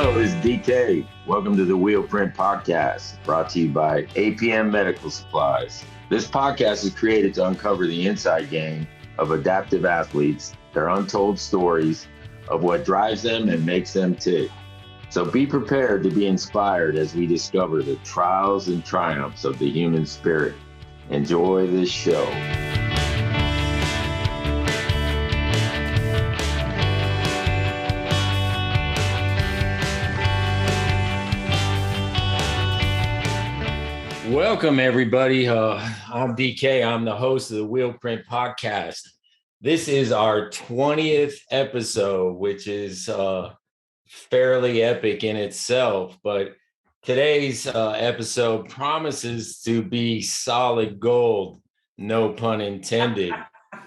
Hello, this is DK. Welcome to the Wheel Print Podcast, brought to you by APM Medical Supplies. This podcast is created to uncover the inside game of adaptive athletes, their untold stories of what drives them and makes them tick. So be prepared to be inspired as we discover the trials and triumphs of the human spirit. Enjoy this show. Welcome, everybody. I'm DK. I'm the host of the Wheel Print Podcast. This is our 20th episode, which is fairly epic in itself. But today's episode promises to be solid gold, no pun intended,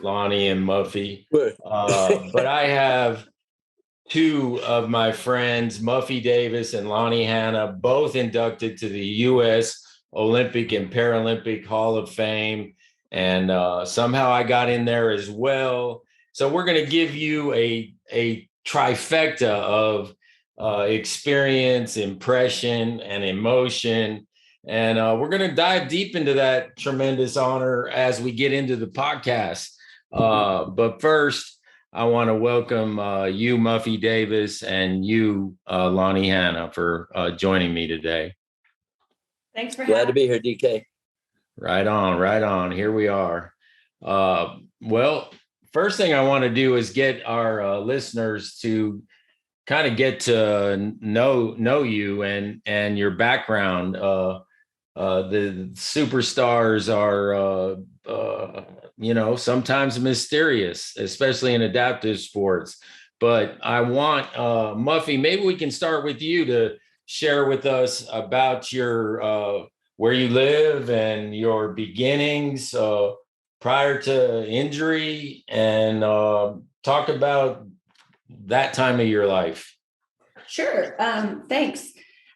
Lonnie and Muffy. But I have two of my friends, Muffy Davis and Lonnie Hannah, both inducted to the US Olympic and Paralympic Hall of Fame. And somehow I got in there as well. So we're going to give you a trifecta of experience, impression, and emotion. And we're going to dive deep into that tremendous honor as we get into the podcast. But first, I want to welcome you, Muffy Davis, and you, Lonnie Hannah, for joining me today. Thanks for having me. Glad to be here, DK. Right on. Here we are. Well, first thing I want to do is get our listeners to kind of get to know you and your background. The superstars are, sometimes mysterious, especially in adaptive sports. But I want, Muffy, maybe we can start with you to share with us about your where you live and your beginnings prior to injury, and talk about that time of your life. Sure. Thanks.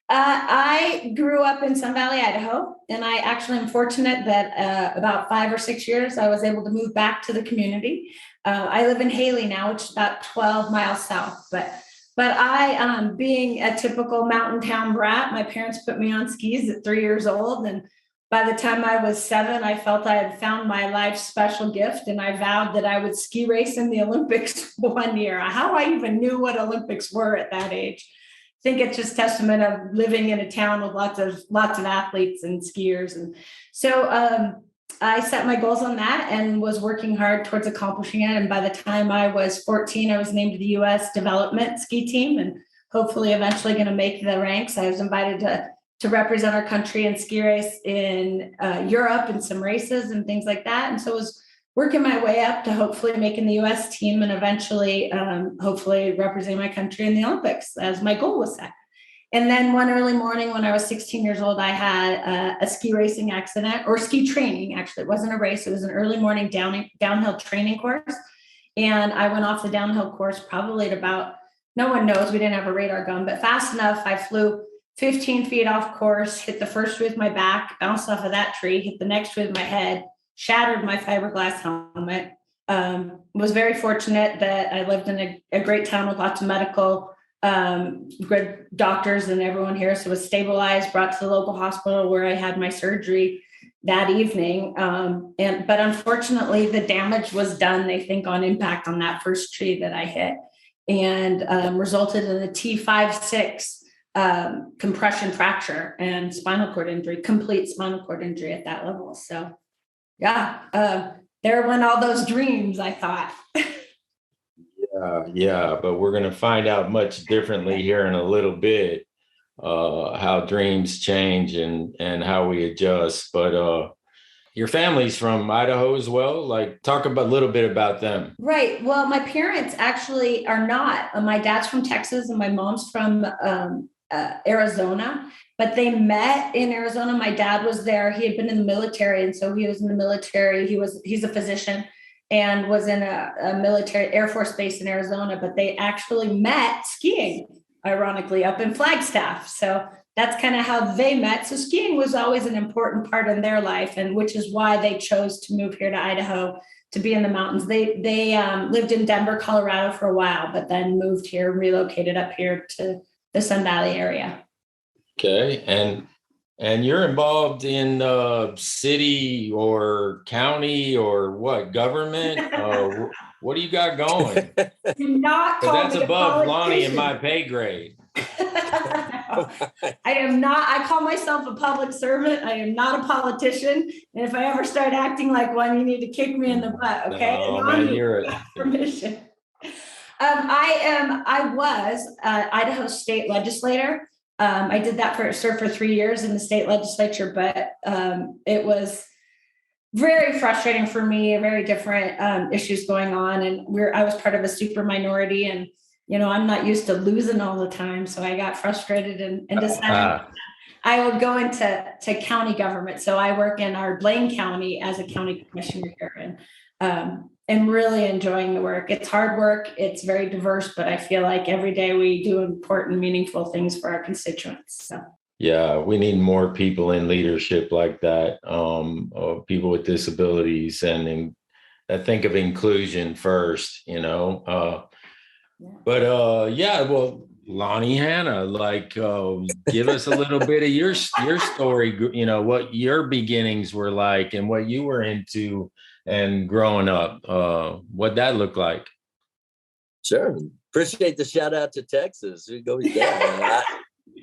I grew up in Sun Valley, Idaho, and I actually am fortunate that about 5 or 6 years I was able to move back to the community. I live in Haley now, which is about 12 miles south, But I, being a typical mountain town brat, my parents put me on skis at 3 years old. And by the time I was 7, I felt I had found my life's special gift. And I vowed that I would ski race in the Olympics one year. How I even knew what Olympics were at that age. I think it's just testament of living in a town with lots of athletes and skiers. And so, I set my goals on that and was working hard towards accomplishing it. And by the time I was 14, I was named to the US development ski team and hopefully eventually going to make the ranks. I was invited to represent our country and ski race in Europe and some races and things like that. And so I was working my way up to hopefully making the US team and eventually hopefully representing my country in the Olympics as my goal was set. And then one early morning when I was 16 years old, I had a ski racing accident, or ski training. Actually, it wasn't a race. It was an early morning downhill training course. And I went off the downhill course probably at about, no one knows, we didn't have a radar gun, but fast enough. I flew 15 feet off course, hit the first tree with my back, bounced off of that tree, hit the next tree with my head, shattered my fiberglass helmet. Was very fortunate that I lived in a great town with lots of medical good doctors and everyone here. So was stabilized, brought to the local hospital where I had my surgery that evening. But unfortunately the damage was done, they think, on impact on that first tree that I hit, and resulted in a T5-6 compression fracture and spinal cord injury, complete spinal cord injury at that level. So there went all those dreams, I thought. Yeah, but we're going to find out much differently here in a little bit, how dreams change and how we adjust. But your family's from Idaho as well. Like, talk a little bit about them. Right. Well, my parents actually are not. My dad's from Texas and my mom's from Arizona, but they met in Arizona. My dad was there. He had been in the military. And so he was in the military. He's a physician and was in a military Air Force base in Arizona, but they actually met skiing, ironically, up in Flagstaff. So that's kind of how they met. So skiing was always an important part in their life, and which is why they chose to move here to Idaho to be in the mountains. They lived in Denver, Colorado for a while, but then moved here, relocated up here to the Sun Valley area. Okay. And you're involved in city or county or what, government? What do you got going? Do not Because call that's me a above Lonnie and politician. my pay grade. I am not. I call myself a public servant. I am not a politician. And if I ever start acting like one, you need to kick me in the butt. Okay. Oh man, you're permission. I was Idaho state legislator. I did that served for 3 years in the state legislature, but it was very frustrating for me, very different issues going on. And I was part of a super minority, and I'm not used to losing all the time. So I got frustrated and decided I would go into county government. So I work in our Blaine County as a county commissioner here, and really enjoying the work. It's hard work. It's very diverse, but I feel like every day we do important, meaningful things for our constituents. So. Yeah, we need more people in leadership like that, people with disabilities, and I think of inclusion first, But well, Lonnie Hannah, give us a little bit of your story, what your beginnings were like and what you were into and growing up, what that looked like. Sure. Appreciate the shout out to Texas. Go down,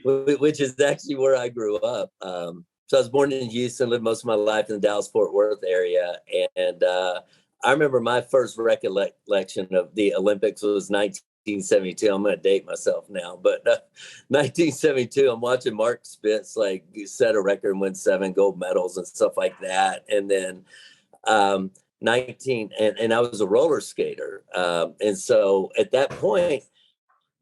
which is actually where I grew up. So I was born in Houston, lived most of my life in the Dallas-Fort Worth area. And I remember my first recollection of the Olympics was 1972. I'm going to date myself now, but 1972, I'm watching Mark Spitz set a record and win 7 gold medals and stuff like that. And then and I was a roller skater. And so at that point,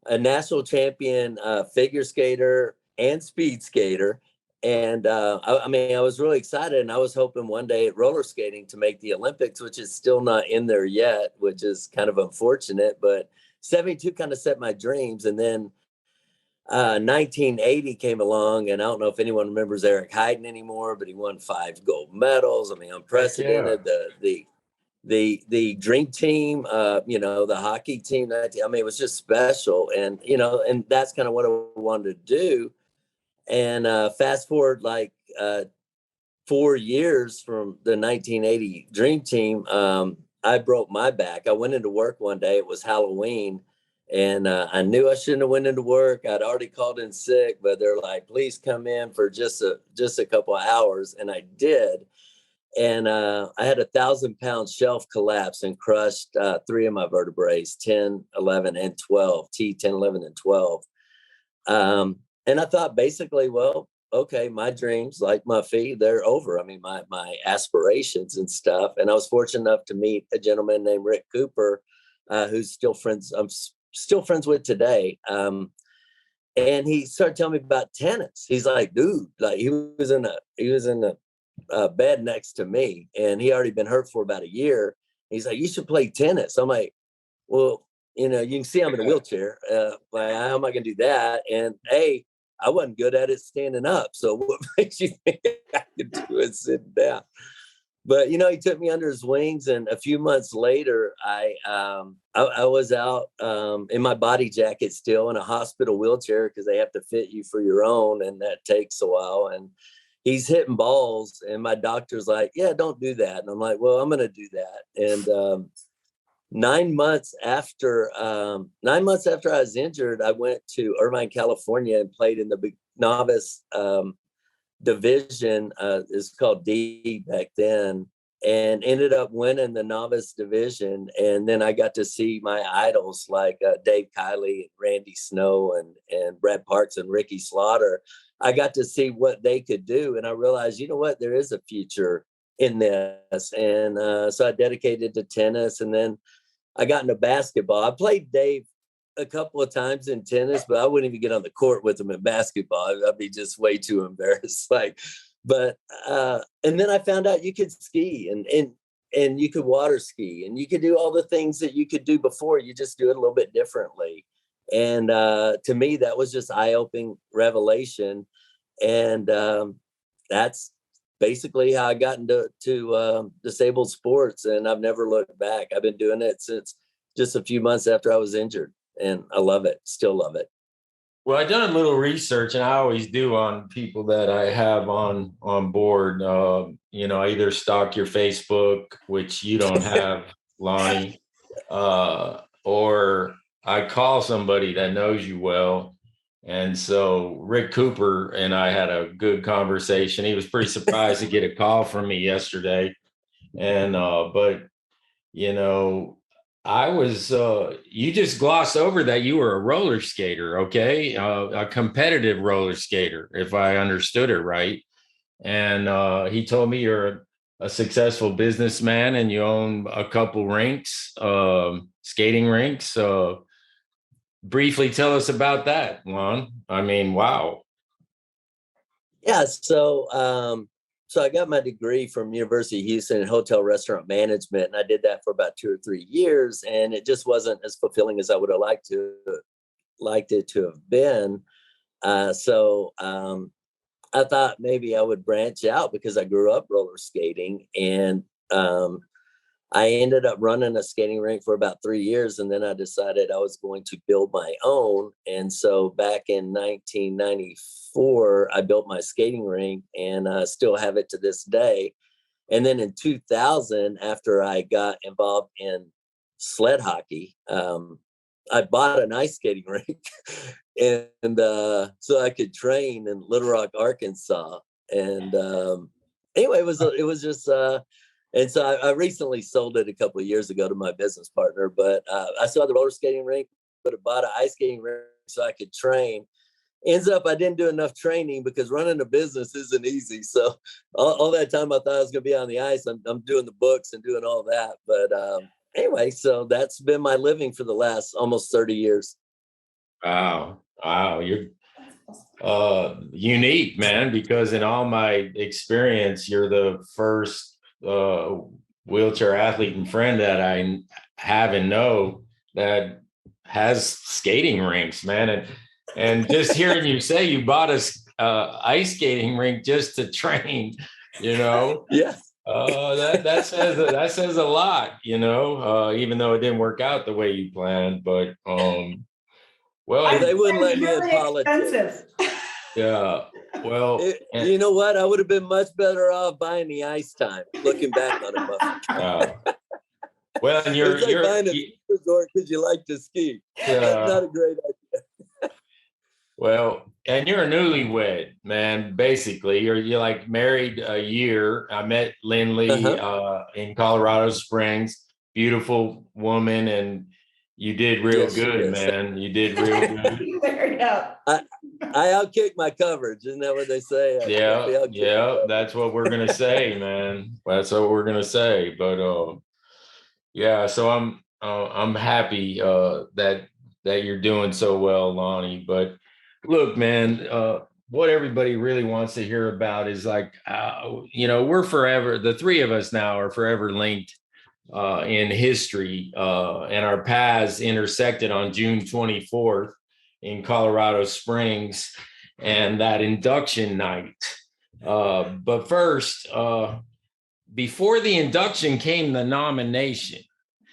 a national champion figure skater and speed skater. And I was really excited, and I was hoping one day at roller skating to make the Olympics, which is still not in there yet, which is kind of unfortunate, but 72 kind of set my dreams. And then 1980 came along, and I don't know if anyone remembers Eric Heiden anymore, but he won 5 gold medals. I mean, unprecedented. Yeah. The dream team, the hockey team. It was just special, and and that's kind of what I wanted to do. And fast forward 4 years from the 1980 dream team, I broke my back. I went into work one day. It was Halloween. And I knew I shouldn't have went into work. I'd already called in sick, but they're like, please come in for just a couple of hours. And I did. And I had a 1,000-pound shelf collapse and crushed 3 of my vertebrae, 10, 11, and 12, T10, 11, and 12. And I thought basically, well, okay, my dreams, like Muffy, they're over. I mean, my aspirations and stuff. And I was fortunate enough to meet a gentleman named Rick Cooper, who's still friends. I'm still friends with today. And he started telling me about tennis. He's like, dude, he was in a bed next to me, and he already been hurt for about a year. He's like, you should play tennis. I'm like, well, you can see I'm in a wheelchair. How am I going to do that? And I wasn't good at it standing up. So what makes you think I could do it sitting down? But, he took me under his wings, and a few months later, I was out in my body jacket still in a hospital wheelchair, because they have to fit you for your own, and that takes a while. And he's hitting balls, and my doctor's like, yeah, don't do that. And I'm like, well, I'm going to do that. And 9 months after I was injured, I went to Irvine, California, and played in the big novice division. It's called D back then, and ended up winning the novice division. And then I got to see my idols like Dave Kiley, Randy Snow, and Brad Parks and Ricky Slaughter. I got to see what they could do, and I realized, there is a future in this. And so I dedicated to tennis, and then I got into basketball. I played Dave a couple of times in tennis, but I wouldn't even get on the court with him in basketball. I'd be just way too embarrassed. And then I found out you could ski and you could water ski, and you could do all the things that you could do before. You just do it a little bit differently. And to me, that was just eye-opening revelation. And that's basically how I got into disabled sports, and I've never looked back. I've been doing it since just a few months after I was injured, and I love it. Still love it. Well, I've done a little research, and I always do on people that I have on board. I either stalk your Facebook, which you don't have, Lonnie, or I call somebody that knows you well. And so Rick Cooper and I had a good conversation. He was pretty surprised to get a call from me yesterday. And but you know, I was you just glossed over that you were a roller skater, okay? A competitive roller skater, if I understood it right. And he told me you're a successful businessman and you own a couple rinks, skating rinks. Briefly tell us about that, Lon. I mean, wow. Yeah, so I got my degree from University of Houston in hotel restaurant management, and I did that for about 2 or 3 years, and it just wasn't as fulfilling as I would have liked it to have been. I thought maybe I would branch out because I grew up roller skating, and I ended up running a skating rink for about 3 years, and then I decided I was going to build my own. And so back in 1994, I built my skating rink, and I still have it to this day. And then in 2000, after I got involved in sled hockey, I bought an ice skating rink, and so I could train in Little Rock, Arkansas. And anyway, it was just. And so I recently sold it a couple of years ago to my business partner, but I still had the roller skating rink, but I bought an ice skating rink so I could train. Ends up, I didn't do enough training because running a business isn't easy. So all that time I thought I was going to be on the ice. I'm doing the books and doing all that. But anyway, so that's been my living for the last almost 30 years. Wow. You're unique, man, because in all my experience, you're the first wheelchair athlete and friend that I have and know that has skating rinks, man. And just hearing you say you bought a ice skating rink just to train, Yeah. That says a lot, even though it didn't work out the way you planned. But well, they wouldn't let me in really politics. Yeah. Well, you know what? I would have been much better off buying the ice time. Looking back on it, well, and you're buying a resort because you like to ski. That's not a great idea. Well, and you're a newlywed, man. Basically, you're like married a year. I met Lindley in Colorado Springs. Beautiful woman, and you did real good, man. You did real good. I outkicked my coverage. Isn't that what they say? Yeah. That's what we're gonna say, man. That's what we're gonna say. But yeah. So I'm happy that you're doing so well, Lonnie. But look, man. What everybody really wants to hear about is like, we're forever. The three of us now are forever linked in history, and our paths intersected on June 24th. In Colorado Springs, and that induction night. But first, before the induction came the nomination.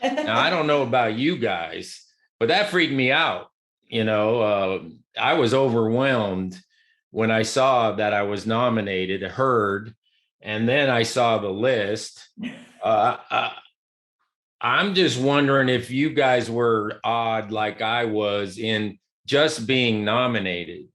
Now, I don't know about you guys, but that freaked me out. I was overwhelmed when I saw that I was nominated, heard, and then I saw the list. I'm just wondering if you guys were odd like I was in just being nominated.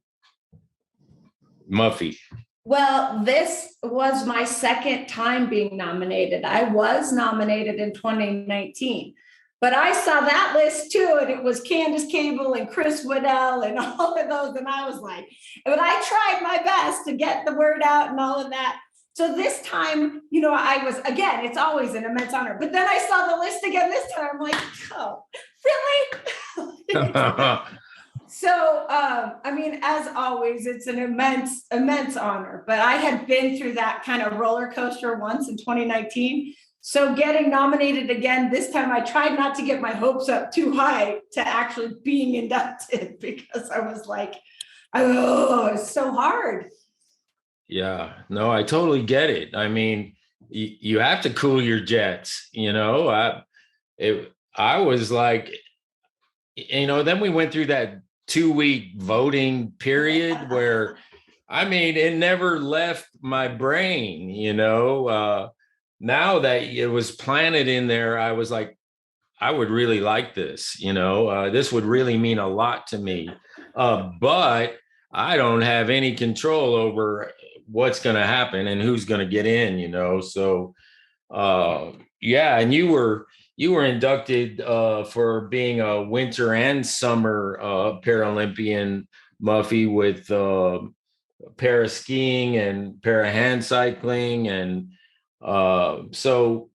Muffy. Well, this was my second time being nominated. I was nominated in 2019, but I saw that list too, and it was Candace Cable and Chris Waddell and all of those, and I was like, but I tried my best to get the word out and all of that. So this time, I was, again, it's always an immense honor, but then I saw the list again this time. I'm like, oh, really? So, as always, it's an immense honor, but I had been through that kind of roller coaster once in 2019. So getting nominated again, this time I tried not to get my hopes up too high to actually being inducted, because I was like, it's so hard. Yeah, no, I totally get it. I mean, you have to cool your jets, I was like, then we went through that 2-week voting period where, I mean, it never left my brain, now that it was planted in there, I was like, I would really like this, this would really mean a lot to me. But I don't have any control over what's going to happen and who's going to get in, So, yeah. And you were inducted for being a winter and summer Paralympian, Muffy, with para skiing and para hand cycling. And so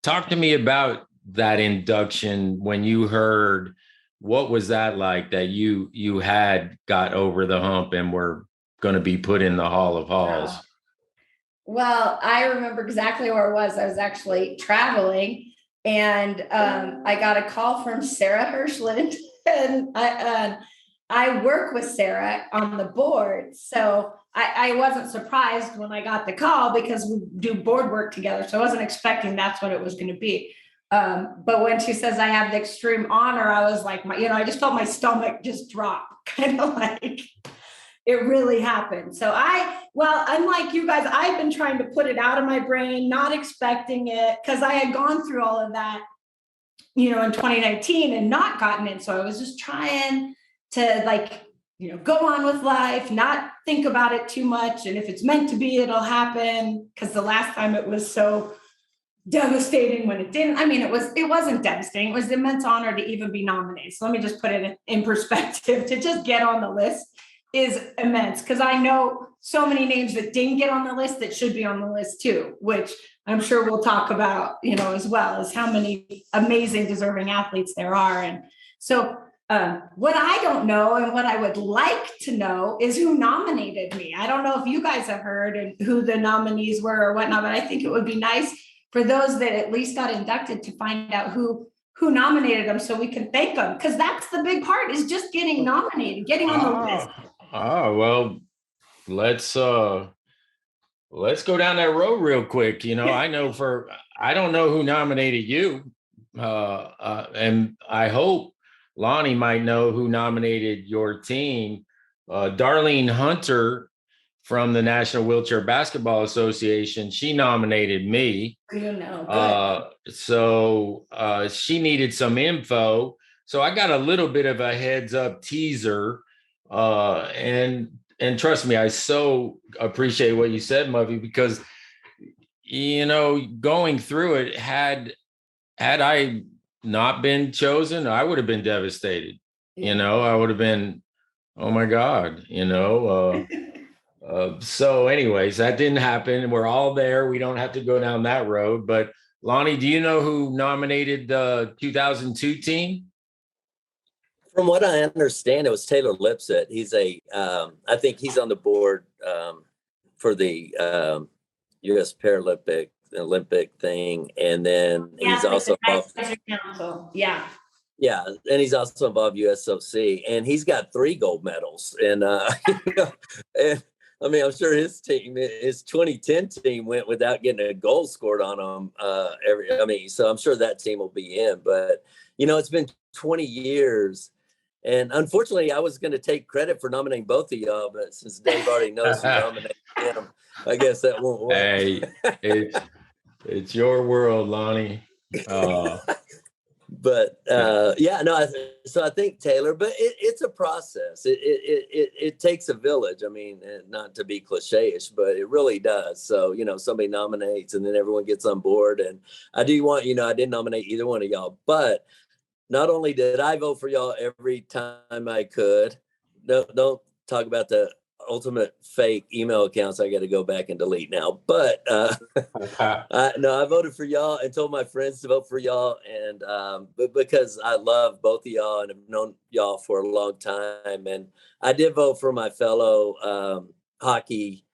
talk to me about that induction when you heard. What was that like, that you had got over the hump and were going to be put in the Hall of Halls? Wow. Well, I remember exactly where I was. I was actually traveling, and I got a call from Sarah Hirschland, and I work with Sarah on the board. So I wasn't surprised when I got the call, because we do board work together. So I wasn't expecting that's what it was going to be. But when she says I have the extreme honor, I was like, I just felt my stomach just drop, kind of like it really happened. So unlike you guys, I've been trying to put it out of my brain, not expecting it, because I had gone through all of that, in 2019 and not gotten it. So I was just trying to go on with life, not think about it too much. And if it's meant to be, it'll happen. Because the last time it was so devastating when it didn't. I mean, it wasn't devastating. It was an immense honor to even be nominated. So let me just put it in perspective. To just get on the list is immense, because I know so many names that didn't get on the list that should be on the list too, which I'm sure we'll talk about, as well, as how many amazing deserving athletes there are. And so what I don't know, and what I would like to know, is who nominated me. I don't know if you guys have heard and who the nominees were or whatnot, but I think it would be nice for those that at least got inducted to find out who nominated them, so we can thank them, because that's the big part, is just getting nominated, getting on the list. Well, let's go down that road real quick. I don't know who nominated you, and I hope Lonnie might know who nominated your team. Darlene Hunter from the National Wheelchair Basketball Association, she nominated me. So she needed some info. So I got a little bit of a heads up teaser. And trust me, I so appreciate what you said, Muffy, because, going through it, had I not been chosen, I would have been devastated. I would have been, oh my God, so anyways, that didn't happen. We're all there. We don't have to go down that road. But Lonnie, do you know who nominated the 2002 team? From what I understand, it was Taylor Lipset. He's I think he's on the board for the US Paralympic Olympic thing. And then he's also involved. Yeah. Yeah, and he's also involved USOC, and he's got 3 gold medals. And and I mean, I'm sure his 2010 team went without getting a goal scored on them. So I'm sure that team will be in. But it's been 20 years, and unfortunately, I was going to take credit for nominating both of y'all, but since Dave already knows who nominated him, I guess that won't work. Hey, it's your world, Lonnie. But so I think Taylor, but it's a process. It takes a village. I mean, not to be cliche-ish, but it really does. So, somebody nominates and then everyone gets on board. And I do want, I didn't nominate either one of y'all, but not only did I vote for y'all every time I could, don't talk about the ultimate fake email accounts I got to go back and delete now. But I voted for y'all and told my friends to vote for y'all, and but because I love both of y'all and have known y'all for a long time, and I did vote for my fellow hockey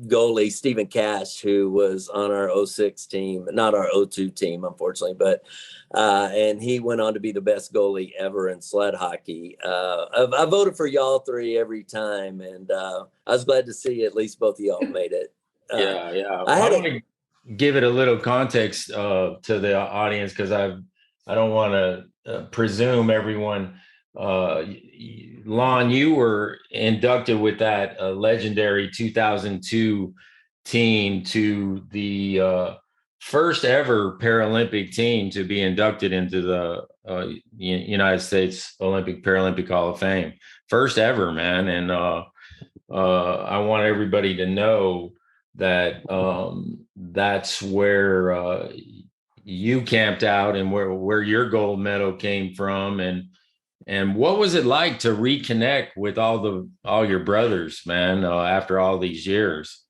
goalie Stephen Cash, who was on our 06 team, not our 02 team, unfortunately, but and he went on to be the best goalie ever in sled hockey. I voted for y'all 3 every time, and I was glad to see at least both of y'all made it. Yeah. I want to give it a little context to the audience, because I don't want to presume everyone. Lon, you were inducted with that legendary 2002 team to the first ever Paralympic team to be inducted into the United States Olympic Paralympic Hall of Fame. First ever, man. And I want everybody to know that that's where you camped out and where your gold medal came from. And what was it like to reconnect with all your brothers, man, after all these years?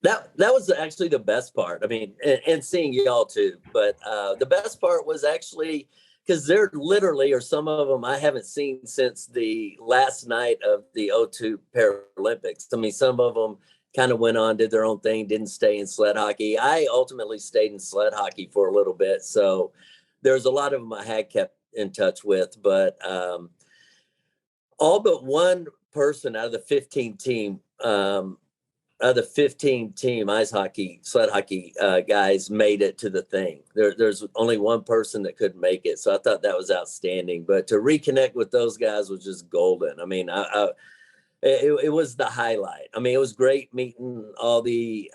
That was actually the best part. I mean, and seeing y'all too. But the best part was actually because there literally are some of them I haven't seen since the last night of the '02 Paralympics. I mean, some of them kind of went on, did their own thing, didn't stay in sled hockey. I ultimately stayed in sled hockey for a little bit. So there's a lot of them I had kept in touch with, but all but one person out of the 15 team ice hockey, sled hockey guys made it to the thing. There's only one person that couldn't make it. So I thought that was outstanding. But to reconnect with those guys was just golden. I mean, it was the highlight. I mean, it was great meeting all the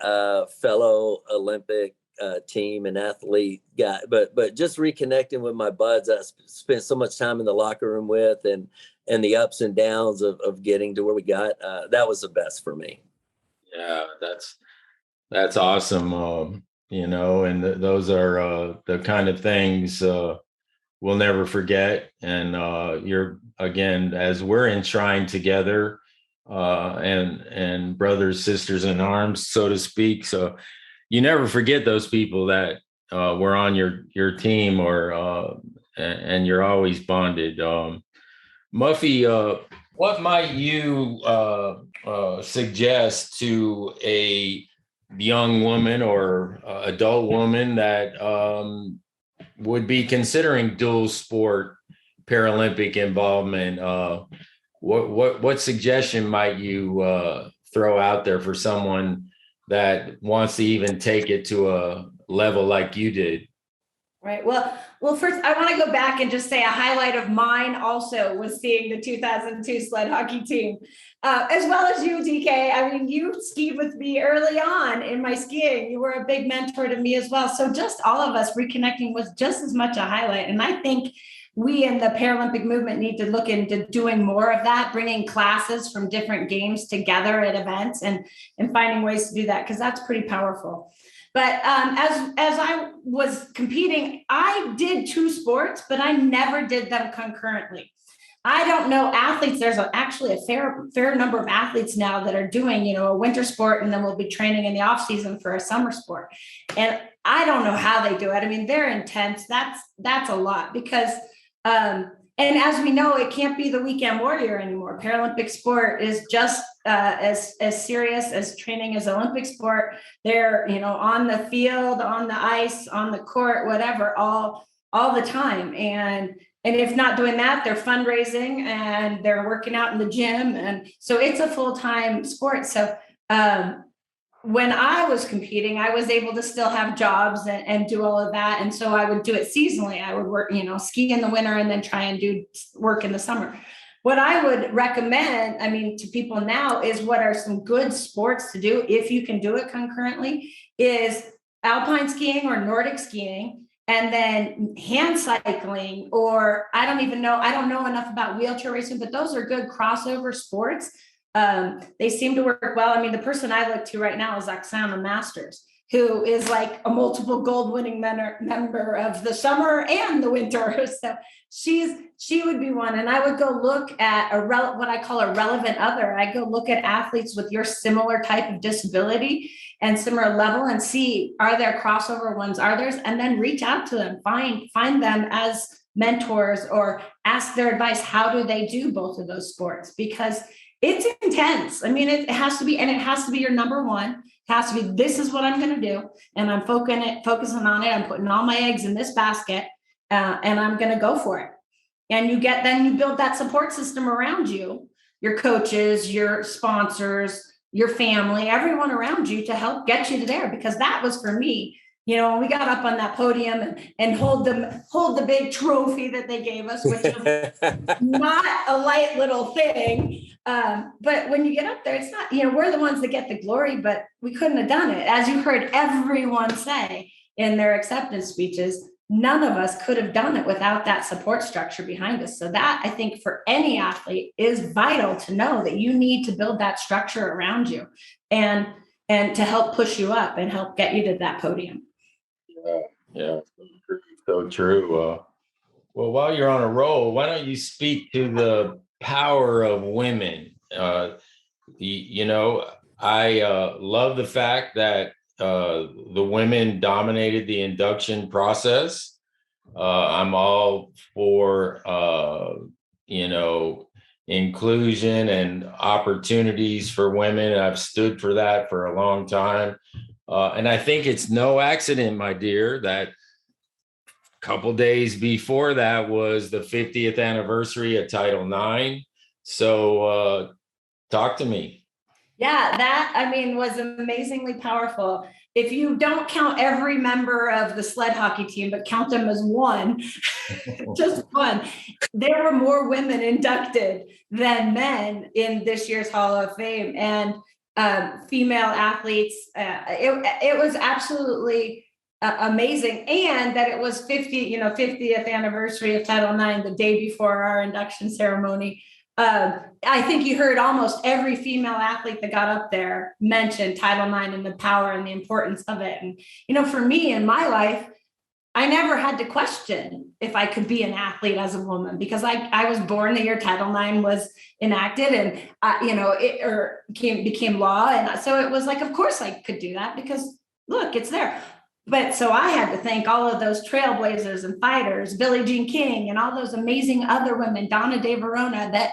fellow Olympic team and athlete guy, but just reconnecting with my buds I spent so much time in the locker room with and the ups and downs of getting to where we got, that was the best for me. Yeah, that's awesome. And those are the kind of things we'll never forget. And you're, again, as we're enshrined together and brothers, sisters in arms, so to speak. So you never forget those people that were on your team and you're always bonded. Muffy, what might you suggest to a young woman or adult woman that would be considering dual sport Paralympic involvement? What suggestion might you throw out there for someone that wants to even take it to a level like you did? Right. Well, first, I want to go back and just say a highlight of mine also was seeing the 2002 sled hockey team, as well as you, DK. I mean, you skied with me early on in my skiing. You were a big mentor to me as well. So just all of us reconnecting was just as much a highlight. And I think we in the Paralympic movement need to look into doing more of that, bringing classes from different games together at events and finding ways to do that, because that's pretty powerful. But as I was competing, I did two sports, but I never did them concurrently. I don't know athletes. There's actually a fair number of athletes now that are doing, a winter sport, and then we'll be training in the off season for a summer sport. And I don't know how they do it. I mean, they're intense. That's a lot because, and as we know, it can't be the weekend warrior anymore. Paralympic sport is just as serious as training as Olympic sport. They're, on the field, on the ice, on the court, whatever, all the time. And if not doing that, they're fundraising and they're working out in the gym. And so it's a full-time sport. So when I was competing, I was able to still have jobs and do all of that. And so I would do it seasonally. I would work, ski in the winter and then try and do work in the summer. What I would recommend, to people now is what are some good sports to do if you can do it concurrently is alpine skiing or Nordic skiing, and then hand cycling, or I don't know enough about wheelchair racing, but those are good crossover sports. They seem to work well. The person I look to right now is Oksana Masters, who is like a multiple gold winning member of the summer and the winter. So she would be one. And I would go look at what I call a relevant other. I go look at athletes with your similar type of disability and similar level and see, are there crossover ones, are theirs? And then reach out to them, find them as mentors or ask their advice. How do they do both of those sports? Because it's intense. It has to be, and it has to be your number one. It has to be, this is what I'm going to do. And I'm focusing on it. I'm putting all my eggs in this basket and I'm going to go for it. And then you build that support system around you, your coaches, your sponsors, your family, everyone around you to help get you to there. Because that was for me, You know, when we got up on that podium and hold the big trophy that they gave us, which was not a light little thing. But when you get up there, it's not, you know, we're the ones that get the glory, but we couldn't have done it. As you heard everyone say in their acceptance speeches, none of us could have done it without that support structure behind us. So that, I think, for any athlete is vital to know that you need to build that structure around you and to help push you up and help get you to that podium. Yeah, so true. Well, while you're on a roll, why don't you speak to the power of women? You know, I love the fact that the women dominated the induction process. I'm all for, you know, inclusion and opportunities for women. I've stood for that for a long time. And I think it's no accident, my dear, that a couple days before that was the 50th anniversary of Title IX. So talk to me. Yeah, that, I mean, was amazingly powerful. If you don't count every member of the sled hockey team, but count them as one, just one, there were more women inducted than men in this year's Hall of Fame. And female athletes, it was absolutely amazing. And that it was 50th anniversary of Title IX, the day before our induction ceremony. I think you heard almost every female athlete that got up there mention Title IX and the power and the importance of it. And, you know, for me in my life, I never had to question if I could be an athlete as a woman, because I was born the year Title IX was enacted and, became law. And so it was like, of course I could do that because look, it's there. But so I had to thank all of those trailblazers and fighters, Billie Jean King and all those amazing other women, Donna De Verona, that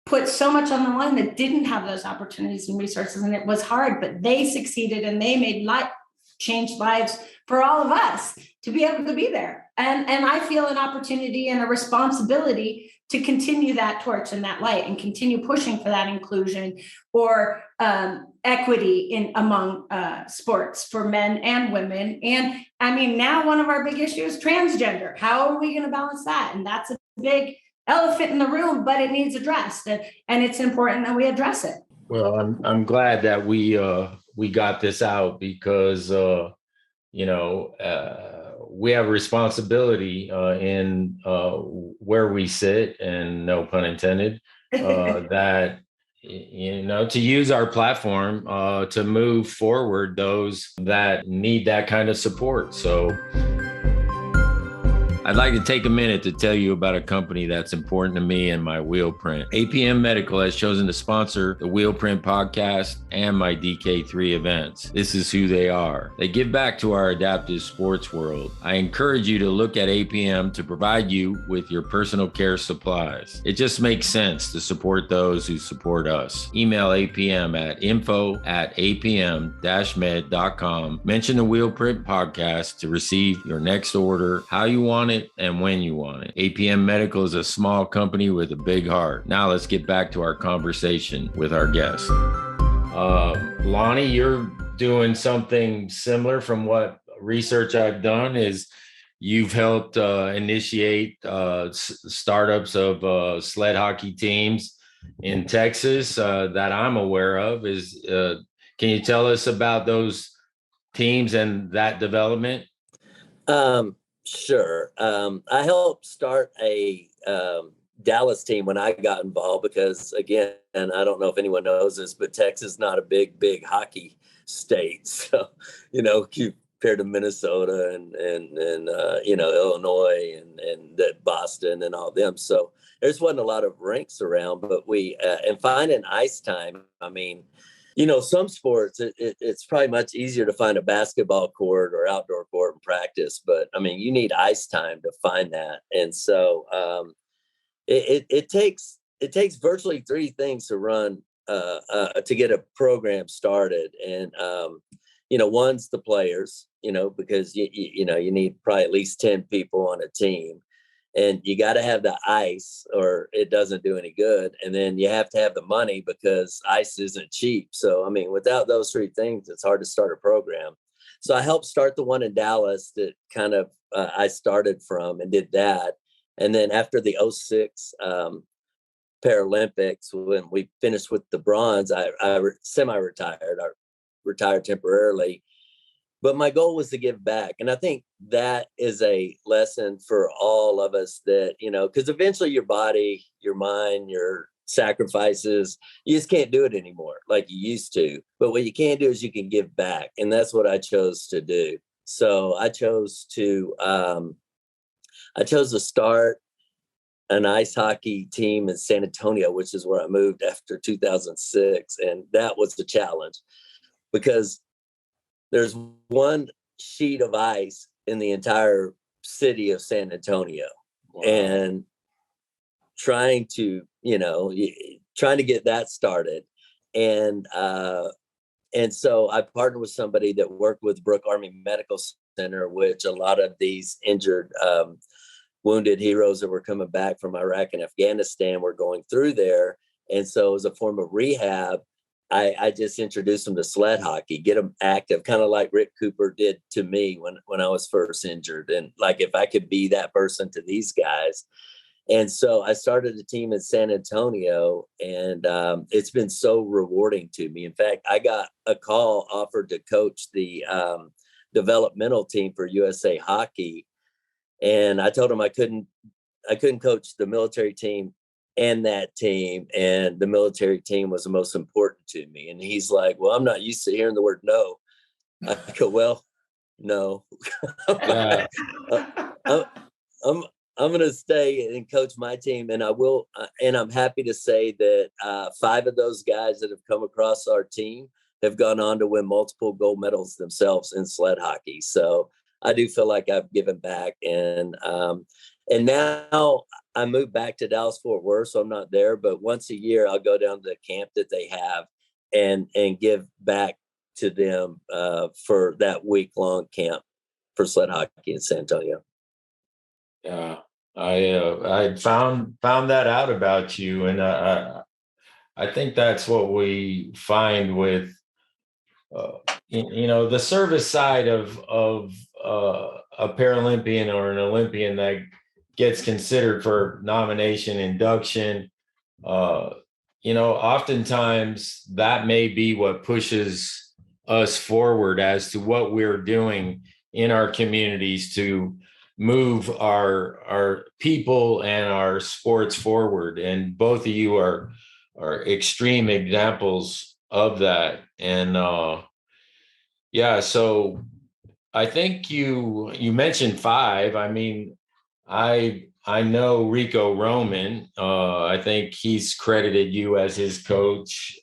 put so much on the line that didn't have those opportunities and resources. And it was hard, but they succeeded and they made changed lives for all of us to be able to be there. And I feel an opportunity and a responsibility to continue that torch and that light and continue pushing for that inclusion or equity among sports for men and women. And I mean, now one of our big issues is transgender. How are we going to balance that? And that's a big elephant in the room, but it needs addressed, and it's important that we address it. Well, I'm glad that we got this out because we have a responsibility in where we sit, and no pun intended, that to use our platform to move forward those that need that kind of support. So I'd like to take a minute to tell you about a company that's important to me and my wheel print. APM Medical has chosen to sponsor the Wheel Print podcast and my DK3 events. This is who they are. They give back to our adaptive sports world. I encourage you to look at APM to provide you with your personal care supplies. It just makes sense to support those who support us. Email APM at info@apm-med.com. Mention the Wheel Print podcast to receive your next order, how you want it, and when you want it. APM Medical is a small company with a big heart. Now let's get back to our conversation with our guest. Lonnie, you're doing something similar from what research I've done is you've helped initiate startups of sled hockey teams in Texas that I'm aware of. Can you tell us about those teams and that development? Sure. I helped start a Dallas team when I got involved because, again, and I don't know if anyone knows this, but Texas is not a big hockey state. So, compared to Minnesota and Illinois and Boston and all them. So there just wasn't a lot of rinks around, but and finding ice time, I mean, some sports, it's probably much easier to find a basketball court or outdoor court and practice, but I mean, you need ice time to find that. And so it takes virtually three things to run, to get a program started. And, one's the players, because you need probably at least 10 people on a team. And you got to have the ice or it doesn't do any good. And then you have to have the money because ice isn't cheap. So, I mean, without those three things, it's hard to start a program. So I helped start the one in Dallas that kind of I started from and did that. And then after the 06 Paralympics, when we finished with the bronze, I semi-retired. I retired temporarily. But my goal was to give back. And I think that is a lesson for all of us that, because eventually your body, your mind, your sacrifices, you just can't do it anymore like you used to. But what you can do is you can give back. And that's what I chose to do. So I chose to start an ice hockey team in San Antonio, which is where I moved after 2006. And that was the challenge because there's one sheet of ice in the entire city of San Antonio. Wow. And trying to get that started. And so I partnered with somebody that worked with Brooke Army Medical Center, which a lot of these injured, wounded heroes that were coming back from Iraq and Afghanistan were going through there. And so as a form of rehab, I just introduced them to sled hockey, get them active, kind of like Rick Cooper did to me when I was first injured. And like, if I could be that person to these guys. And so I started a team in San Antonio, and it's been so rewarding to me. In fact, I got a call offered to coach the developmental team for USA Hockey. And I told him I couldn't coach the military team and that team, and the military team was the most important to me. And he's like, well, I'm not used to hearing the word no. I go, well, no. I'm going to stay and coach my team, and I will. And I'm happy to say that 5 of those guys that have come across our team have gone on to win multiple gold medals themselves in sled hockey. So I do feel like I've given back, and now I moved back to Dallas-Fort Worth, so I'm not there. But once a year, I'll go down to the camp that they have and give back to them for that week-long camp for sled hockey in San Antonio. Yeah, I found that out about you, and I think that's what we find with the service side of a Paralympian or an Olympian that gets considered for nomination, induction. Oftentimes that may be what pushes us forward as to what we're doing in our communities to move our people and our sports forward. And both of you are extreme examples of that. And so I think you mentioned 5. I mean, I know Rico Roman. I think he's credited you as his coach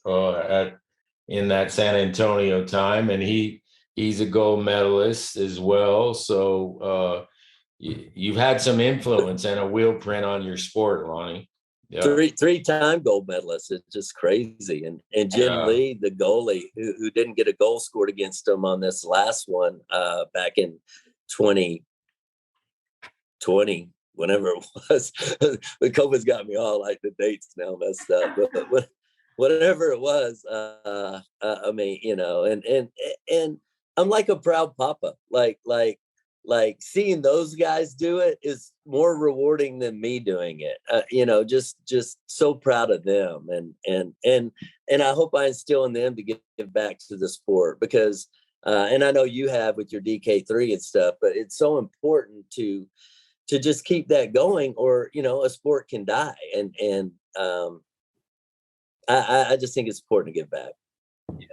in that San Antonio time, and he's a gold medalist as well. So you've had some influence and a wheel print on your sport, Lonnie. Yeah. 3-time gold medalist. It's just crazy. And Jim Lee, the goalie, who didn't get a goal scored against him on this last one back in 2020, whenever it was. The COVID's got me all like the dates now messed up. But whatever it was, I mean, and I'm like a proud papa. Like seeing those guys do it is more rewarding than me doing it. Just so proud of them, and I hope I instill in them to give back to the sport, because and I know you have with your DK3 and stuff, but it's so important to just keep that going, or a sport can die. And I just think it's important to give back. Yeah,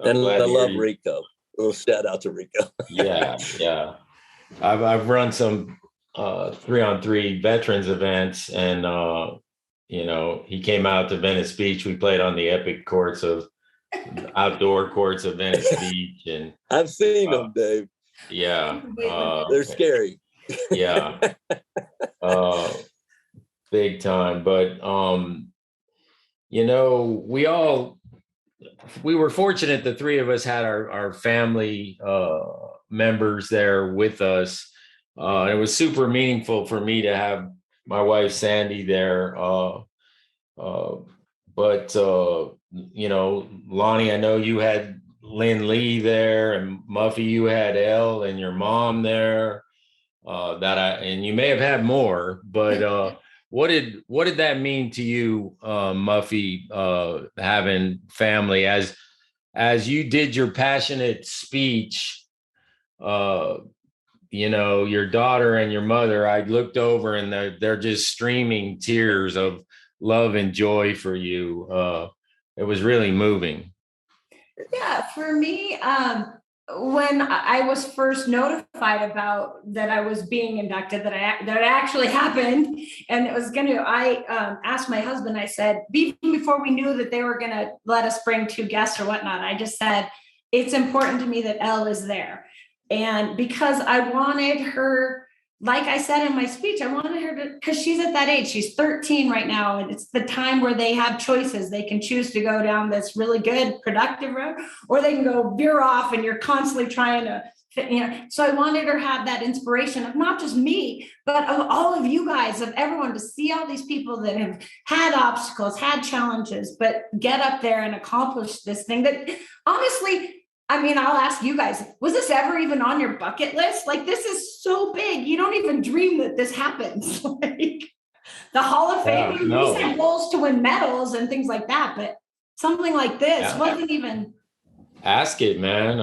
and I love Rico. A little shout out to Rico. Yeah. I've run some 3-on-3 veterans events, and he came out to Venice Beach. We played on the epic outdoor courts of Venice Beach, and I've seen them, Dave. Yeah, they're scary. Yeah, big time. But we were fortunate. The 3 of us had our family members there with us. It was super meaningful for me to have my wife Sandy there. But Lonnie, I know you had Lynn Lee there, and Muffy, you had Elle and your mom there. And you may have had more, but what did that mean to you, Muffy, having family as you did your passionate speech? Your daughter and your mother, I looked over and they're just streaming tears of love and joy for you. It was really moving. Yeah, for me, when I was first notified about that I was being inducted, that it actually happened, and it was I asked my husband. I said, even before we knew that they were going to let us bring 2 guests or whatnot, I just said, it's important to me that Elle is there, and because I wanted her. Like I said in my speech, I wanted her to, because she's at that age, she's 13 right now, and it's the time where they have choices. They can choose to go down this really good, productive road, or they can go veer off and you're constantly trying to, So I wanted her to have that inspiration of not just me, but of all of you guys, of everyone, to see all these people that have had obstacles, had challenges, but get up there and accomplish this thing that honestly, I'll ask you guys, was this ever even on your bucket list? Like, this is so big. You don't even dream that this happens. Like the Hall of Fame, we set goals to win medals and things like that, but something like this wasn't even. Ask it, man.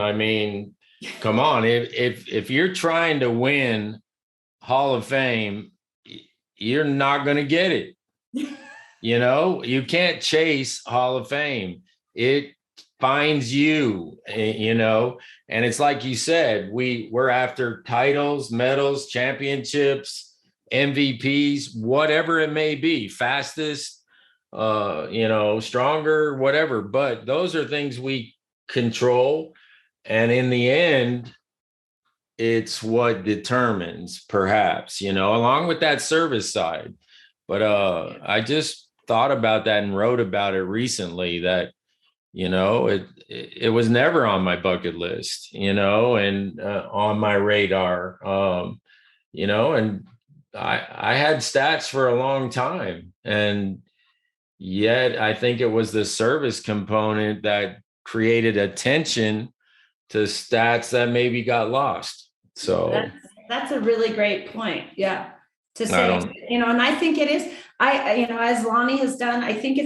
Come on. If you're trying to win Hall of Fame, you're not going to get it. You can't chase Hall of Fame. It finds you, and it's like you said, we're after titles, medals, championships, MVPs, whatever it may be, fastest, stronger, whatever. But those are things we control. And in the end, it's what determines, perhaps, along with that service side. But I just thought about that and wrote about it recently, that it was never on my bucket list, and on my radar, and I had stats for a long time, and yet I think it was the service component that created attention to stats that maybe got lost. So that's a really great point. Yeah. To say, and I think it is, as Lonnie has done, I think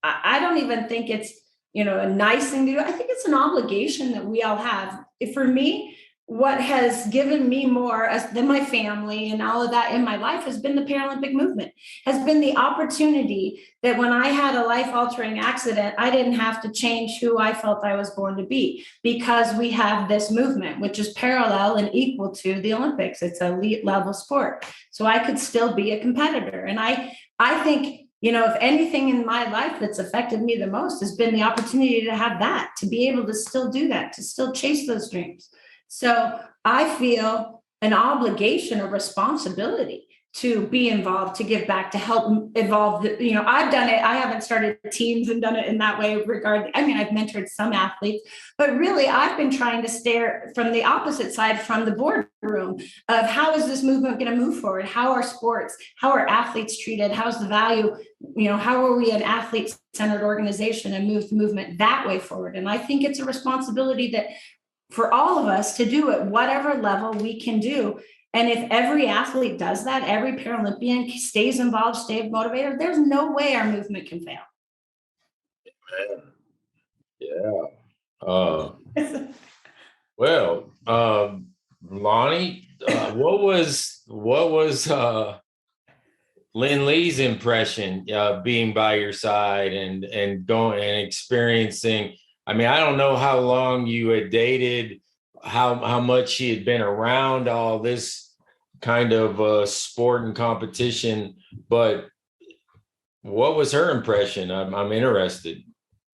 I don't even think it's, a nice thing to do. I think it's an obligation that we all have. For me, what has given me more than my family and all of that in my life has been the Paralympic movement, has been the opportunity that when I had a life-altering accident, I didn't have to change who I felt I was born to be, because we have this movement, which is parallel and equal to the Olympics. It's an elite level sport. So I could still be a competitor. And I think, if anything in my life that's affected me the most has been the opportunity to have that, to be able to still do that, to still chase those dreams. So I feel an obligation, a responsibility to be involved, to give back, to help evolve. I've done it. I haven't started teams and done it in that way I've mentored some athletes, but really I've been trying to stare from the opposite side, from the boardroom, of how is this movement going to move forward? How are sports, how are athletes treated? How's the value? How are we an athlete-centered organization and move the movement that way forward? And I think it's a responsibility that for all of us to do at whatever level we can do. And if every athlete does that, every Paralympian stays involved, stays motivated, there's no way our movement can fail. Yeah. Well, Lonnie, what was Lynn Lee's impression being by your side and going and experiencing? I don't know how long you had dated, how much she had been around all this kind of sport and competition, but what was her impression? I'm interested.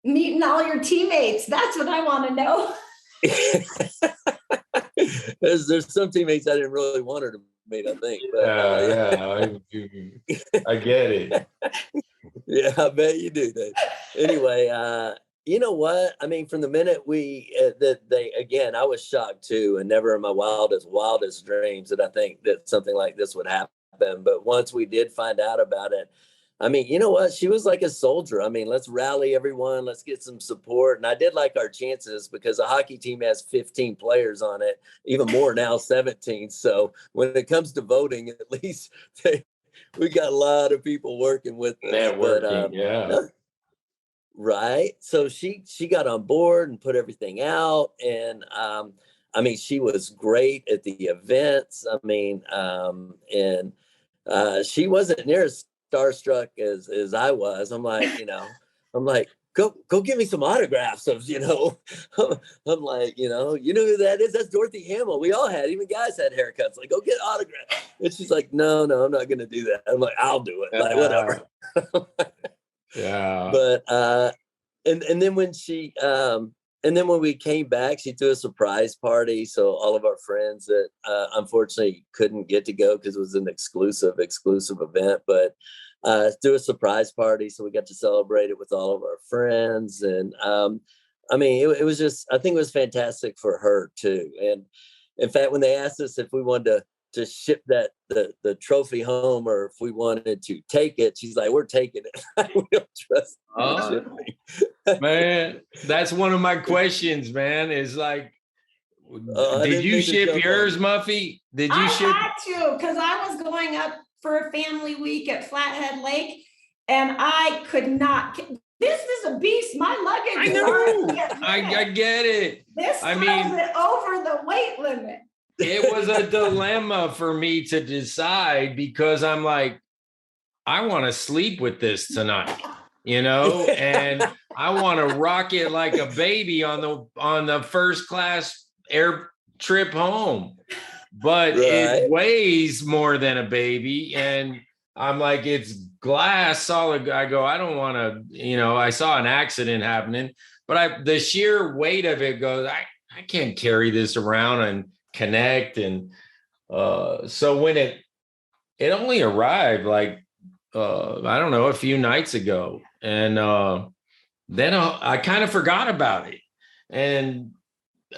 Meeting all your teammates. That's what I want to know. There's some teammates I didn't really want her to meet, I think. But, I get it. Yeah, I bet you do, Dave. Anyway, you know what? From the minute I was shocked too, and never in my wildest dreams did I think that something like this would happen. But once we did find out about it, I mean, you know what? She was like a soldier. I mean, let's rally everyone. Let's get some support. And I did like our chances because a hockey team has 15 players on it, even more now, 17. So when it comes to voting, at least we got a lot of people working with us. Networking, yeah. Right. So she got on board and put everything out. And I mean, she was great at the events. I mean, and she wasn't near as starstruck as I was. I'm like, go give me some autographs of, I'm like, you know who that is? That's Dorothy Hamill. We all had, even guys had haircuts. Like, go get autographs. And she's like, no, I'm not going to do that. I'm like, I'll do it. Like, whatever. Yeah. But and then when when we came back, she threw a surprise party. So all of our friends that unfortunately couldn't get to go because it was an exclusive event, but threw a surprise party. So we got to celebrate it with all of our friends. And I mean, it was just, I think it was fantastic for her too. And in fact, when they asked us if we wanted to ship the trophy home or if we wanted to take it, she's like, we're taking it. We don't trust shipping. Man, that's one of my questions, man, is like, did you ship yours, Muffy? Did you ship? I had to, because I was going up for a family week at Flathead Lake and I could not. This is a beast. My luggage. I know. I get it. This was over the weight limit. It was a dilemma for me to decide because I'm like, I want to sleep with this tonight, and I want to rock it like a baby on the first class air trip home, but It weighs more than a baby. And I'm like, it's glass solid. I go, I don't want to, I saw an accident happening, but the sheer weight of it goes, I can't carry this around and connect. And so when it only arrived like I don't know, a few nights ago, and then I kind of forgot about it, and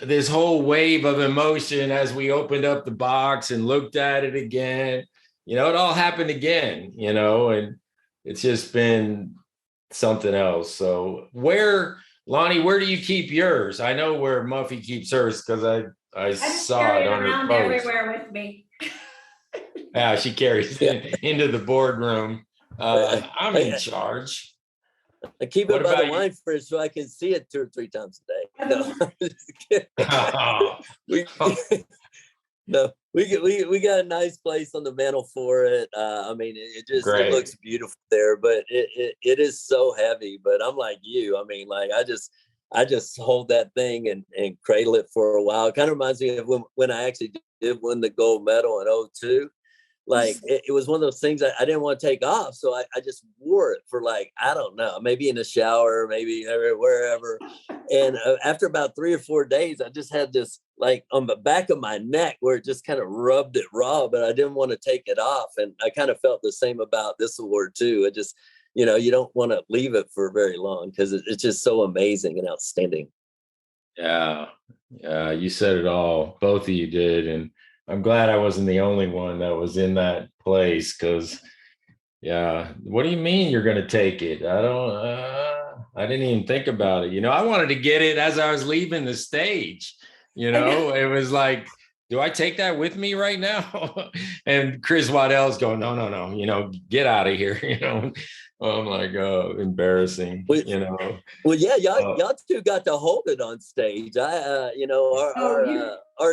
this whole wave of emotion as we opened up the box and looked at it again, it all happened again, and it's just been something else. So Lonnie, where do you keep yours? I know where Muffy keeps hers because I saw it on her post. Everywhere with me. Yeah, she carries it into the boardroom. I'm in charge. I keep it by the wine fridge so I can see it 2 or 3 times a day. No, we got a nice place on the mantle for it. I mean, it looks beautiful there, but it is so heavy. But I'm like you. I mean, like I just hold that thing and cradle it for a while. It kind of reminds me of when I actually did win the gold medal in 2002. Like it was one of those things I didn't want to take off. So I just wore it for like, I don't know, maybe in the shower, maybe wherever. And after about 3 or 4 days, I just had this like on the back of my neck where it just kind of rubbed it raw, but I didn't want to take it off. And I kind of felt the same about this award too. It just, you don't want to leave it for very long because it's just so amazing and outstanding. Yeah. Yeah. You said it all. Both of you did. And I'm glad I wasn't the only one that was in that place because, what do you mean you're going to take it? I didn't even think about it. I wanted to get it as I was leaving the stage. It was like, do I take that with me right now? And Chris Waddell's going, no, get out of here. I'm like, oh, embarrassing. Well, yeah, y'all two got to hold it on stage. Our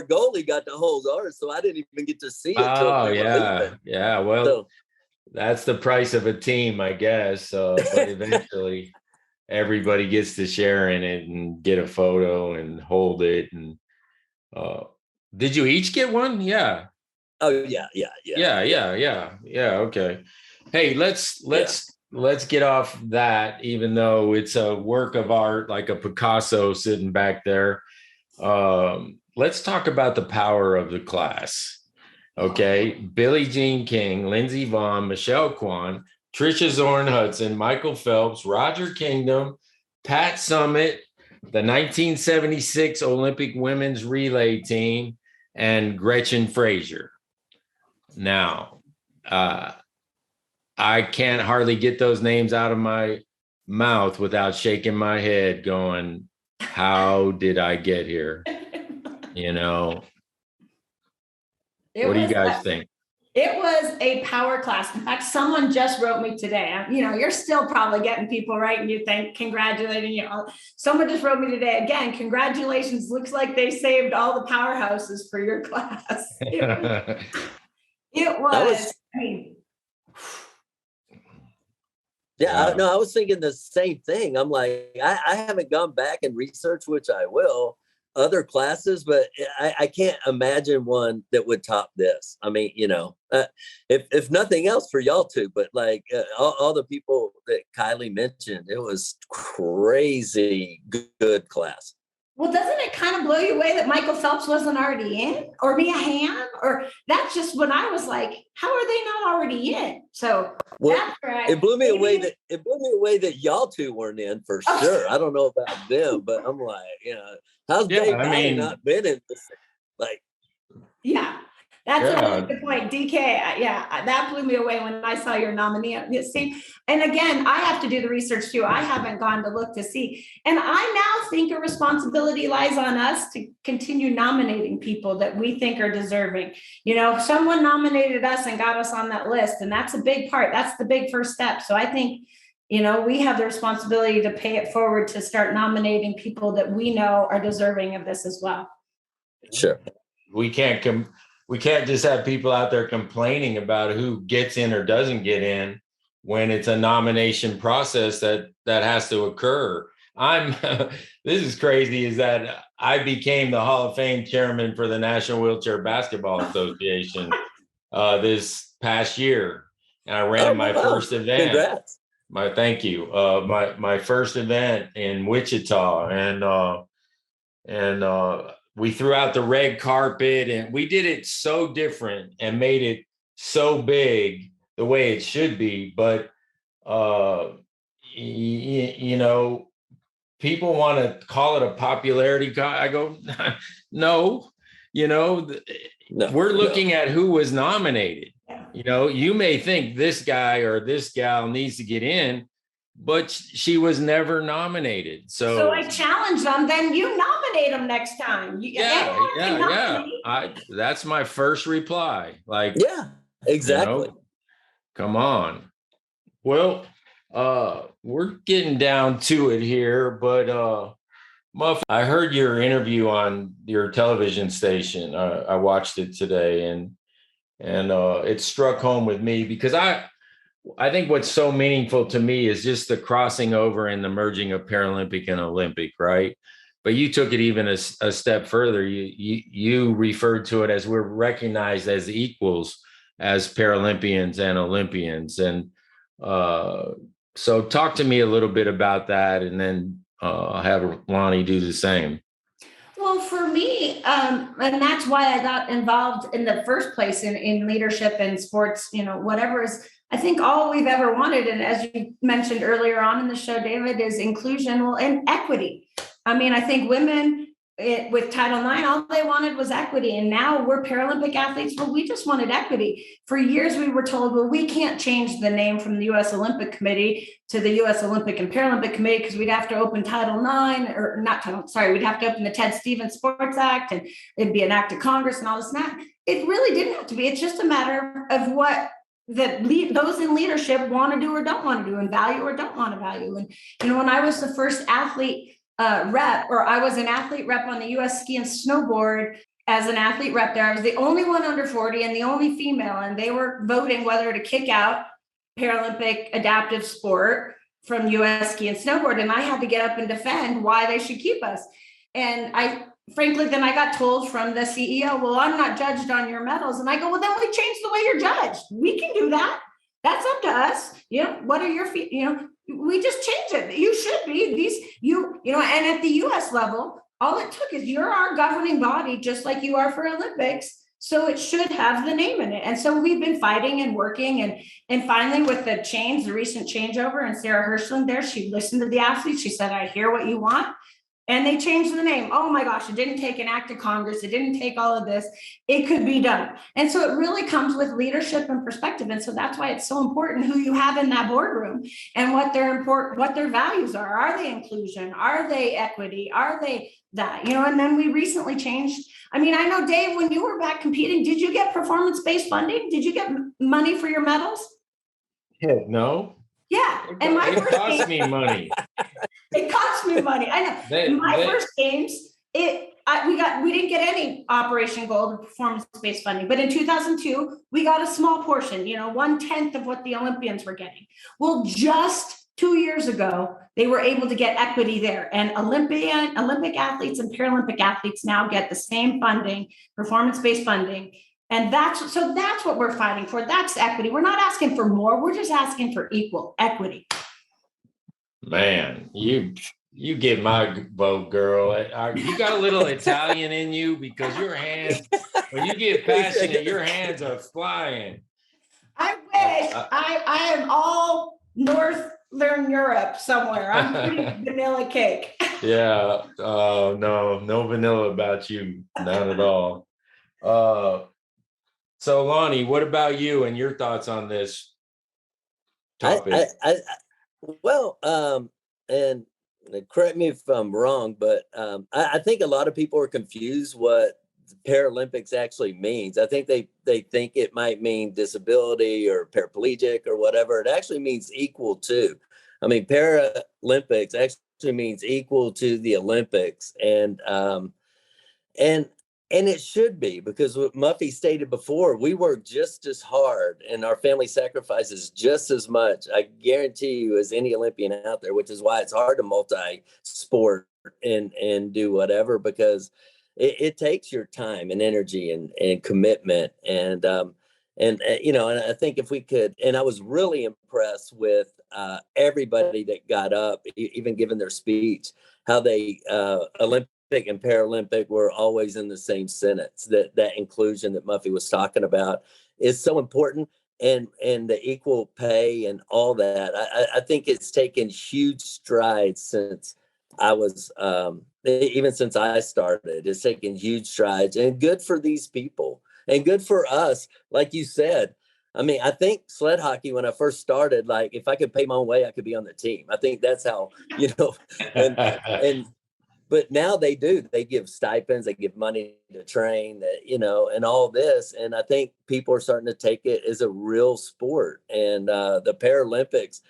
goalie got to hold ours, so I didn't even get to see it. Oh, yeah. Well, that's the price of a team, I guess. But eventually, everybody gets to share in it and get a photo and hold it. And did you each get one? Yeah. Oh, yeah. Yeah. Okay. Hey, let's get off that, even though it's a work of art, like a Picasso sitting back there. Let's talk about the power of the class. Okay. Billie Jean King, Lindsey Vonn, Michelle Kwan, Tricia Zorn Hudson, Michael Phelps, Roger Kingdom, Pat Summitt, the 1976 Olympic women's relay team, and Gretchen Frazier. Now, I can't hardly get those names out of my mouth without shaking my head going, how did I get here? You know, what do you guys think? It was a power class. In fact, someone just wrote me today. You're still probably getting people writing you congratulating you. Someone just wrote me today. Again, congratulations. Looks like they saved all the powerhouses for your class. It was. I was thinking the same thing. I'm like, I haven't gone back and researched, which I will, other classes, but I can't imagine one that would top this. I mean, if nothing else for y'all two, but like all the people that Kylie mentioned, it was crazy good class. Well, doesn't it kind of blow you away that Michael Phelps wasn't already in, or Mia Hamm? Or that's just when I was like, how are they not already in? So it blew me away that y'all two weren't in for sure. I don't know about them, but I'm like, how's Dave not been in this? Like, yeah. That's a really good point. DK, that blew me away when I saw your nominee. See, and again, I have to do the research too. I haven't gone to look to see. And I now think a responsibility lies on us to continue nominating people that we think are deserving. Someone nominated us and got us on that list, and that's a big part. That's the big first step. So I think, we have the responsibility to pay it forward to start nominating people that we know are deserving of this as well. Sure. We can't just have people out there complaining about who gets in or doesn't get in when it's a nomination process that has to occur. This is crazy, is that I became the Hall of Fame chairman for the National Wheelchair Basketball Association this past year. And I ran my first event. Congrats. Thank you. My first event in Wichita, and we threw out the red carpet, and we did it so different and made it so big the way it should be. But, people want to call it a popularity. I go, no, we're looking at who was nominated. You may think this guy or this gal needs to get in, but she was never nominated. So I challenge them, then you nominate them next time. That's my first reply. Like, yeah, exactly. Come on. Well, we're getting down to it here, but Muff, I heard your interview on your television station. I watched it today, and it struck home with me because I think what's so meaningful to me is just the crossing over and the merging of Paralympic and Olympic, right? But you took it even a step further. You referred to it as we're recognized as equals as Paralympians and Olympians. And so talk to me a little bit about that, and then I'll have Lonnie do the same. Well, for me, and that's why I got involved in the first place in leadership and sports, whatever is, I think all we've ever wanted, and as you mentioned earlier on in the show, David, is inclusion and equity. I think women with Title IX, all they wanted was equity. And now we're Paralympic athletes. Well, we just wanted equity. For years, we were told, well, we can't change the name from the US Olympic Committee to the US Olympic and Paralympic Committee because we'd have to open Title IX, or not Title, sorry, we'd have to open the Ted Stevens Sports Act, and it'd be an act of Congress and all this and that. It really didn't have to be. It's just a matter of what those in leadership want to do or don't want to do, and value or don't want to value. And when I was the first athlete rep, or I was an athlete rep on the US ski and snowboard as an athlete rep there, I was the only one under 40 and the only female, and they were voting whether to kick out Paralympic adaptive sport from US ski and snowboard. And I had to get up and defend why they should keep us. And frankly, then I got told from the CEO, well, I'm not judged on your medals. And I go, well, then we change the way you're judged. We can do that. That's up to us. What are your feet? We just change it. You should be and at the US level, all it took is you're our governing body, just like you are for Olympics. So it should have the name in it. And so we've been fighting and working, and finally with the recent changeover, and Sarah Hirschland there, she listened to the athletes. She said, I hear what you want. and they changed the name. Oh my gosh, it didn't take an act of Congress. It didn't take all of this. It could be done. And so it really comes with leadership and perspective. And so that's why it's so important who you have in that boardroom and what their values are. Are they inclusion? Are they equity? Are they that? And then we recently changed. I mean, I know, Dave, when you were back competing, did you get performance-based funding? Did you get money for your medals? Yeah, no. Yeah. And it cost me money. It cost me money. I know. In my first games, we didn't get any Operation Gold or performance-based funding, but in 2002, we got a small portion, 1/10 of what the Olympians were getting. Well, just 2 years ago, they were able to get equity there, and Olympic athletes and Paralympic athletes now get the same funding, performance-based funding. And that's what we're fighting for. That's equity. We're not asking for more. We're just asking for equal equity. Man, you get my vote, girl. You got a little Italian in you, because your hands, when you get passionate, your hands are flying. I wish. I am all Northern Europe somewhere. I'm pretty vanilla cake. Yeah. No vanilla about you. Not at all. So Lonnie, what about you and your thoughts on this topic? And correct me if I'm wrong, but I think a lot of people are confused what Paralympics actually means. I think they think it might mean disability or paraplegic or whatever. It actually means equal to. I mean, Paralympics actually means equal to the Olympics, and it should be, because what Muffy stated before, we work just as hard and our family sacrifices just as much, I guarantee you, as any Olympian out there, which is why it's hard to multi-sport and do whatever, because it takes your time and energy and commitment. And I think if we could, and I was really impressed with everybody that got up, even given their speech, how they Olympic and Paralympic were always in the same sentence. That inclusion that Muffy was talking about is so important, and the equal pay and all that. I think it's taken huge strides since I was, even since I started. It's taken huge strides, and good for these people and good for us. Like you said, I mean, I think sled hockey, when I first started, like, if I could pay my own way, I could be on the team. I think that's how, but now they give stipends, they give money to train, and all this. And I think people are starting to take it as a real sport. And the Paralympics,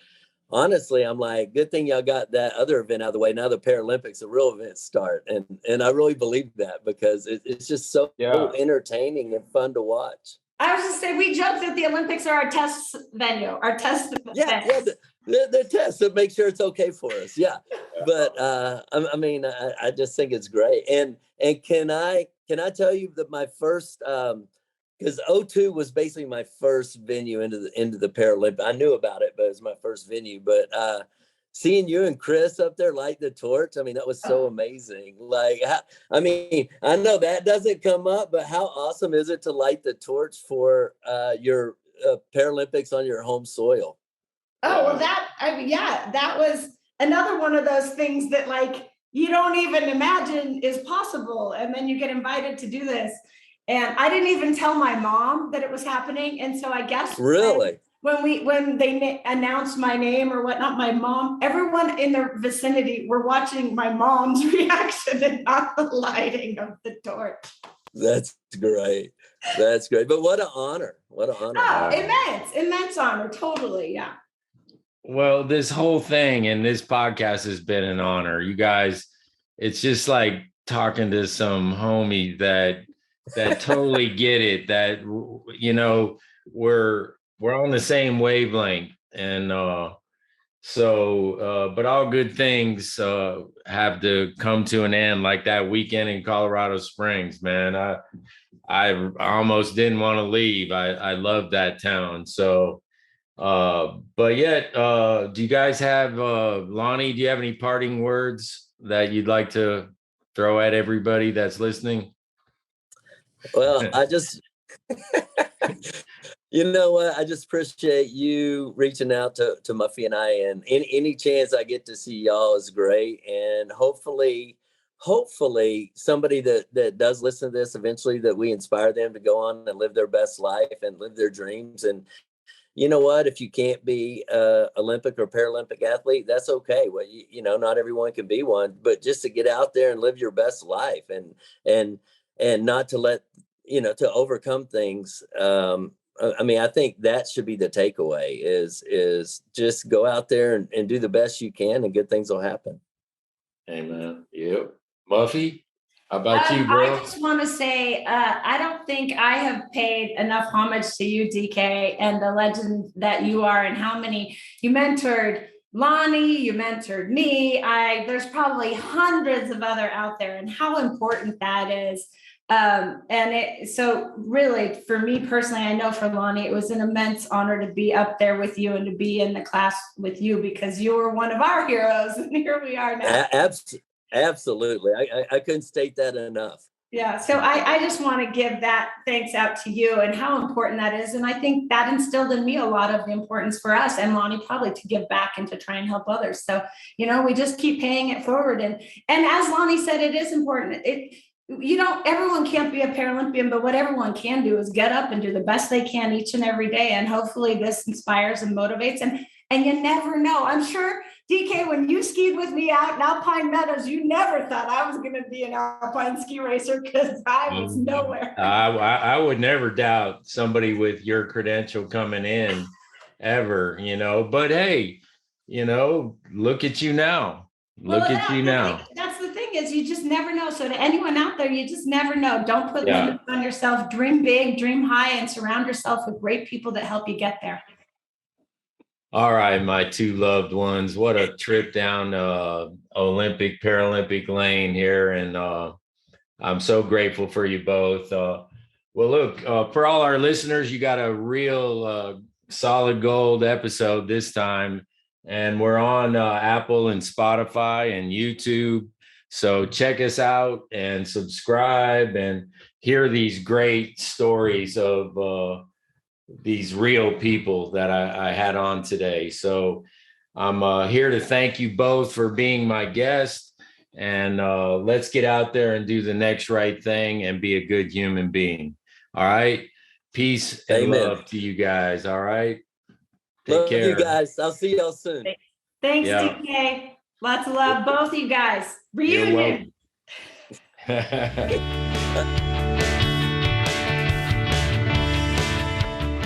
honestly, I'm like, good thing y'all got that other event out of the way. Now the Paralympics, the real events start. And I really believe that, because it's just so entertaining and fun to watch. I was just saying, we joke that the Olympics are our test venue, our test event. Yeah, the test to make sure it's okay for us. Yeah, but I just think it's great. And can I tell you that my first, because 2002 was basically my first venue into the Paralympics. I knew about it, but it was my first venue. But seeing you and Chris up there light the torch, I mean, that was so amazing. Like, I know that doesn't come up, but how awesome is it to light the torch for your Paralympics on your home soil? Oh, well, that was another one of those things that, like, you don't even imagine is possible. And then you get invited to do this. And I didn't even tell my mom that it was happening. And so I guess really, when they announced my name or whatnot, my mom, everyone in the vicinity were watching my mom's reaction and not the lighting of the torch. That's great. That's great. But what an honor. What an honor. Oh, immense honor. Totally. Yeah. Well, this whole thing and this podcast has been an honor. You guys, it's just like talking to some homie that totally get it, that, we're on the same wavelength. And but all good things have to come to an end, like that weekend in Colorado Springs, man. I almost didn't want to leave. I love that town. So, but yet, do you guys have, Lonnie, do you have any parting words that you'd like to throw at everybody that's listening? Well, I just, you know what? I just appreciate you reaching out to Muffy and I, and any chance I get to see y'all is great. And hopefully hopefully somebody that does listen to this eventually, that we inspire them to go on and live their best life and live their dreams. And you know what, if you can't be a Olympic or Paralympic athlete, that's okay. Well, you know, not everyone can be one, but just to get out there and live your best life and not to let, you know, to overcome things. I mean, I think that should be the takeaway is just go out there and do the best you can, and good things will happen. Amen. Yep. Muffy, how about you, I bro? just want to say, I don't think I have paid enough homage to you, DK, and the legend that you are, and how many you mentored. Lonnie, you mentored me. There's probably hundreds of other out there, and how important that is. So really, for me personally, I know for Lonnie, it was an immense honor to be up there with you and to be in the class with you, because you were one of our heroes, and here we are now. Absolutely. I couldn't state that enough. Yeah. So I just want to give that thanks out to you and how important that is. And I think that instilled in me a lot of the importance for us and Lonnie probably to give back and to try and help others. So, you know, we just keep paying it forward. And as Lonnie said, it is important. Everyone can't be a Paralympian, but what everyone can do is get up and do the best they can each and every day. And hopefully this inspires and motivates. And you never know. I'm sure, DK, when you skied with me out in Alpine Meadows, you never thought I was going to be an alpine ski racer, because I was nowhere. I would never doubt somebody with your credential coming in ever, you know, but hey, you know, look at you now. That's the thing is, you just never know. So to anyone out there, you just never know. Don't put limits on yourself. Dream big, dream high, and surround yourself with great people that help you get there. All right, my two loved ones. What a trip down Olympic, Paralympic lane here. And I'm so grateful for you both. Well, look, for all our listeners, you got a real solid gold episode this time. And we're on Apple and Spotify and YouTube. So check us out and subscribe and hear these great stories of these real people that I had on today. So I'm here to thank you both for being my guest, and let's get out there and do the next right thing and be a good human being. All right. Peace and love to you guys. All right. Take care. You guys. I'll see y'all soon. Thanks, DK. Lots of love, both of you guys. Reunion.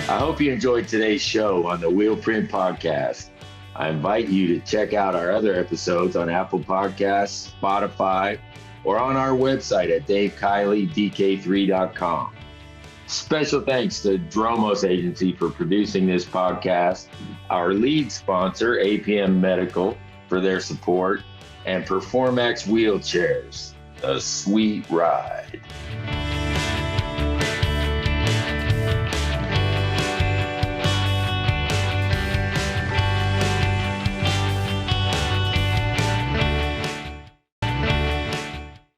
I hope you enjoyed today's show on the Wheelprint Podcast. I invite you to check out our other episodes on Apple Podcasts, Spotify, or on our website at DaveKileyDK3.com. Special thanks to Dromos Agency for producing this podcast, our lead sponsor, APM Medical, for their support, and Performax Wheelchairs, a sweet ride.